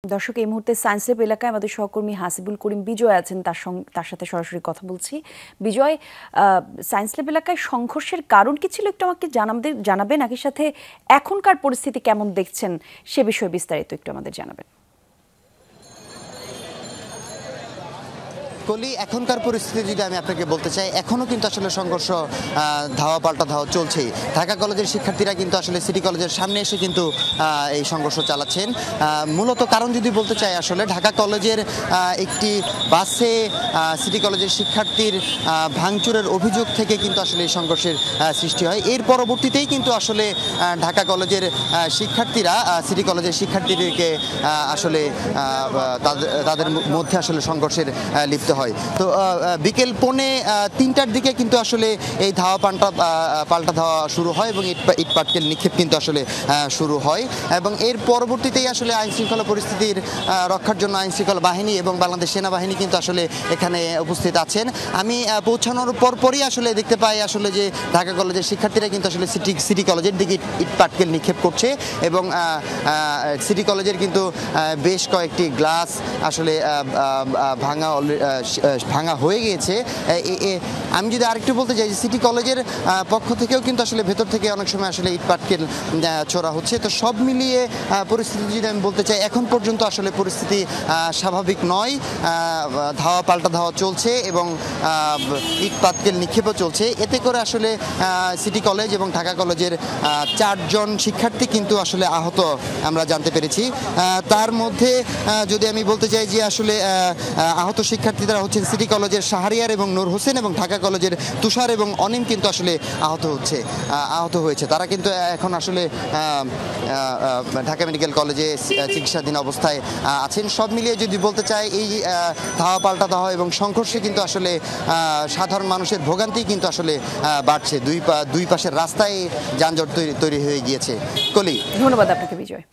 দর্শক এই মুহূর্তে সায়েন্স ল্যাব এলাকায় আমাদের সহকর্মী হাসিবুল করিম বিজয় আছেন, তার সাথে সরাসরি কথা বলছি। বিজয়, সায়েন্স ল্যাব এলাকায় সংঘর্ষের কারণ কি ছিল একটু আমাকে জানাবেন, একই সাথে এখনকার পরিস্থিতি কেমন দেখছেন সে বিষয়ে বিস্তারিত একটু আমাদের জানাবেন। কলি, এখনকার পরিস্থিতি যদি আমি আপনাকে বলতে চাই, এখনও কিন্তু আসলে সংঘর্ষ ধাওয়া পাল্টা ধাওয়া চলছেই। ঢাকা কলেজের শিক্ষার্থীরা কিন্তু আসলে সিটি কলেজের সামনে এসে কিন্তু এই সংঘর্ষ চালাচ্ছেন। মূলত কারণ যদি বলতে চাই, আসলে ঢাকা কলেজের একটি বাসে সিটি কলেজের শিক্ষার্থীর ভাঙচুরের অভিযোগ থেকে কিন্তু আসলে এই সংঘর্ষের সৃষ্টি হয়। এর পরবর্তীতেই কিন্তু আসলে ঢাকা কলেজের শিক্ষার্থীরা সিটি কলেজের শিক্ষার্থীদেরকে আসলে তাদের মধ্যে আসলে সংঘর্ষের লিপ্ত হয়। তো বিকেল 3:45টার দিকে কিন্তু আসলে এই ধাওয়া পাল্টা ধাওয়া শুরু হয় এবং ইট পাটকেল নিক্ষেপ কিন্তু আসলে শুরু হয় এবং এর পরবর্তীতেই আসলে আইন শৃঙ্খলা পরিস্থিতির রক্ষার জন্য আইন শৃঙ্খলা বাহিনী এবং বাংলাদেশ সেনাবাহিনী কিন্তু আসলে এখানে উপস্থিত আছেন। আমি পৌঁছানোর পরপরই আসলে দেখতে পাই আসলে যে ঢাকা কলেজের শিক্ষার্থীরা কিন্তু আসলে সিটি কলেজের দিকে ইট পাটকেল নিক্ষেপ করছে এবং সিটি কলেজের কিন্তু বেশ কয়েকটি গ্লাস আসলে ভাঙা হয়ে গিয়েছে। আমি যদি আরেকটু বলতে চাই যে সিটি কলেজের পক্ষ থেকেও কিন্তু আসলে ভেতর থেকে অনেক সময় আসলে ইট পাটকেল ছোড়া হচ্ছে। তো সব মিলিয়ে পরিস্থিতি যদি আমি বলতে চাই, এখন পর্যন্ত আসলে পরিস্থিতি স্বাভাবিক নয়। ধাওয়া পাল্টা ধাওয়া চলছে এবং ইট পাটকেল নিক্ষেপও চলছে। এতে করে আসলে সিটি কলেজ এবং ঢাকা কলেজের 4 জন শিক্ষার্থী কিন্তু আসলে আহত আমরা জানতে পেরেছি। তার মধ্যে যদি আমি বলতে চাই যে আসলে আহত শিক্ষার্থীরা হচ্ছেন সিটি কলেজের শাহরিয়ার এবং নূর হোসেন এবং ঢাকা কলেজের তুষার এবং অনিম কিন্তু আসলে আহত হয়েছে। তারা কিন্তু এখন আসলে ঢাকা মেডিকেল কলেজে চিকিৎসাধীন অবস্থায় আছেন। সব মিলিয়ে যদি বলতে চাই, এই ধাওয়া পাল্টা ধাওয়া এবং সংঘর্ষে কিন্তু আসলে সাধারণ মানুষের ভোগান্তি কিন্তু আসলে বাড়ছে। দুই পাশের রাস্তায় যানজট তৈরি হয়ে গিয়েছে। কলি, ধন্যবাদ আপনাকে বিজয়।